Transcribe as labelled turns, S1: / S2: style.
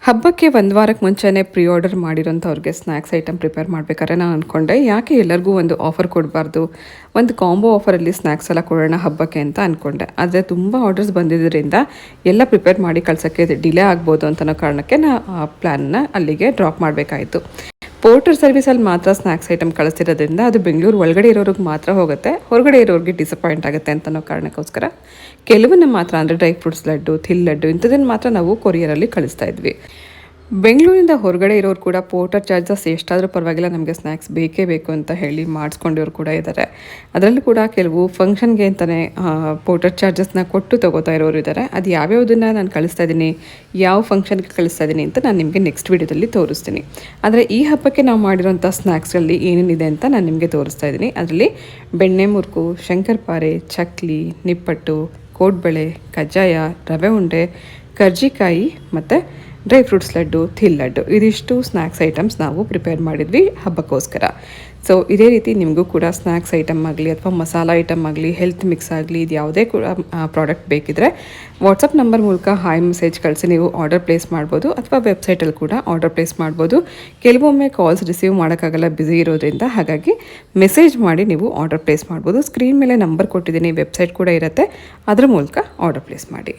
S1: ಹಬ್ಬಕ್ಕೆ ಒಂದು ವಾರಕ್ಕೆ ಮುಂಚೆನೇ ಪ್ರೀ ಆರ್ಡರ್ ಮಾಡಿರೋಂಥವ್ರಿಗೆ ಸ್ನ್ಯಾಕ್ಸ್ ಐಟಮ್ ಪ್ರಿಪೇರ್ ಮಾಡಬೇಕಾದ್ರೆ ನಾನು ಅಂದ್ಕೊಂಡೆ ಯಾಕೆ ಎಲ್ಲರಿಗೂ ಒಂದು ಆಫರ್ ಕೊಡಬಾರ್ದು, ಒಂದು ಕಾಂಬೋ ಆಫರಲ್ಲಿ ಸ್ನ್ಯಾಕ್ಸ್ ಎಲ್ಲ ಕೊಡೋಣ ಹಬ್ಬಕ್ಕೆ ಅಂತ ಅಂದ್ಕೊಂಡೆ. ಆದರೆ ತುಂಬ ಆರ್ಡರ್ಸ್ ಬಂದಿದ್ದರಿಂದ ಎಲ್ಲ ಪ್ರಿಪೇರ್ ಮಾಡಿ ಕಳ್ಸೋಕ್ಕೆ ಡಿಲೇ ಆಗ್ಬೋದು ಅಂತನೋ ಕಾರಣಕ್ಕೆ ನಾನು ಆ ಪ್ಲ್ಯಾನ್ನ ಅಲ್ಲಿಗೆ ಡ್ರಾಪ್ ಮಾಡಬೇಕಾಯಿತು. ಪೋರ್ಟರ್ ಸರ್ವಿಸಲ್ಲಿ ಮಾತ್ರ ಸ್ನ್ಯಾಕ್ಸ್ ಐಟಮ್ ಕಳಿಸ್ತಿರೋದ್ರಿಂದ ಅದು ಬೆಂಗಳೂರು ಒಳಗಡೆ ಇರೋರಿಗೆ ಮಾತ್ರ ಹೋಗುತ್ತೆ, ಹೊರಗಡೆ ಇರೋರಿಗೆ ಡಿಸಪಾಯಿಂಟ್ ಆಗುತ್ತೆ ಅಂತನೋ ಕಾರಣಕ್ಕೋಸ್ಕರ ಕೆಲವನ್ನ ಮಾತ್ರ ಅಂದರೆ ಡ್ರೈ ಫ್ರೂಟ್ಸ್ ಲಡ್ಡು, ಥಿಲ್ ಲಡ್ಡು ಇಂಥದನ್ನು ಮಾತ್ರ ನಾವು ಕೊರಿಯರಲ್ಲಿ ಕಳಿಸ್ತಾ ಇದ್ವಿ. ಬೆಂಗಳೂರಿಂದ ಹೊರಗಡೆ ಇರೋರು ಕೂಡ ಪೋರ್ಟರ್ ಚಾರ್ಜಸ್ ಎಷ್ಟಾದರೂ ಪರವಾಗಿಲ್ಲ, ನಮಗೆ ಸ್ನ್ಯಾಕ್ಸ್ ಬೇಕೇ ಬೇಕು ಅಂತ ಹೇಳಿ ಮಾಡಿಸ್ಕೊಂಡಿರೋರು ಕೂಡ ಇದ್ದಾರೆ. ಅದರಲ್ಲೂ ಕೂಡ ಕೆಲವು ಫಂಕ್ಷನ್ಗೆ ಅಂತಲೇ ಪೋರ್ಟರ್ ಚಾರ್ಜಸ್ನ ಕೊಟ್ಟು ತೊಗೋತಾ ಇರೋರು ಇದ್ದಾರೆ. ಅದು ಯಾವ್ಯಾವುದನ್ನು ನಾನು ಕಳಿಸ್ತಾ ಇದ್ದೀನಿ, ಯಾವ ಫಂಕ್ಷನ್ಗೆ ಕಳಿಸ್ತಾ ಇದ್ದೀನಿ ಅಂತ ನಾನು ನಿಮಗೆ ನೆಕ್ಸ್ಟ್ ವೀಡಿಯೋದಲ್ಲಿ ತೋರಿಸ್ತೀನಿ. ಆದರೆ ಈ ಹಬ್ಬಕ್ಕೆ ನಾವು ಮಾಡಿರೋಂಥ ಸ್ನ್ಯಾಕ್ಸಲ್ಲಿ ಏನೇನಿದೆ ಅಂತ ನಾನು ನಿಮಗೆ ತೋರಿಸ್ತಾ ಇದ್ದೀನಿ. ಅದರಲ್ಲಿ ಬೆಣ್ಣೆ ಮುರುಕು, ಶಂಕರಪಾರೆ, ಚಕ್ಲಿ, ನಿಪ್ಪಟ್ಟು, ಕೋಡ್ಬಳೆ, ಕಜ್ಜಾಯ, ರವೆ ಉಂಡೆ, ಕರ್ಜಿಕಾಯಿ ಮತ್ತು ಡ್ರೈ ಫ್ರೂಟ್ಸ್ ಲಡ್ಡು, ಥಿಲ್ ಲಡ್ಡು ಇದಿಷ್ಟು ಸ್ನ್ಯಾಕ್ಸ್ ಐಟಮ್ಸ್ ನಾವು ಪ್ರಿಪೇರ್ ಮಾಡಿದ್ವಿ ಹಬ್ಬಕ್ಕೋಸ್ಕರ. ಸೊ ಇದೇ ರೀತಿ ನಿಮಗೂ ಕೂಡ ಸ್ನ್ಯಾಕ್ಸ್ ಐಟಮ್ ಆಗಲಿ ಅಥವಾ ಮಸಾಲ ಐಟಮ್ ಆಗಲಿ, ಹೆಲ್ತ್ ಮಿಕ್ಸ್ ಆಗಲಿ, ಇದು ಯಾವುದೇ ಕೂಡ ಪ್ರಾಡಕ್ಟ್ ಬೇಕಿದ್ರೆ ವಾಟ್ಸಪ್ ನಂಬರ್ ಮೂಲಕ ಹಾಯ್ ಮೆಸೇಜ್ ಕಳಿಸಿ ನೀವು ಆರ್ಡರ್ ಪ್ಲೇಸ್ ಮಾಡ್ಬೋದು, ಅಥವಾ ವೆಬ್ಸೈಟಲ್ಲಿ ಕೂಡ ಆರ್ಡರ್ ಪ್ಲೇಸ್ ಮಾಡ್ಬೋದು. ಕೆಲವೊಮ್ಮೆ ಕಾಲ್ಸ್ ರಿಸೀವ್ ಮಾಡೋಕ್ಕಾಗಲ್ಲ ಬ್ಯುಸಿ ಇರೋದ್ರಿಂದ, ಹಾಗಾಗಿ ಮೆಸೇಜ್ ಮಾಡಿ ನೀವು ಆರ್ಡರ್ ಪ್ಲೇಸ್ ಮಾಡ್ಬೋದು. ಸ್ಕ್ರೀನ್ ಮೇಲೆ ನಂಬರ್ ಕೊಟ್ಟಿದ್ದೀನಿ, ವೆಬ್ಸೈಟ್ ಕೂಡ ಇರುತ್ತೆ, ಅದರ ಮೂಲಕ ಆರ್ಡರ್ ಪ್ಲೇಸ್ ಮಾಡಿ.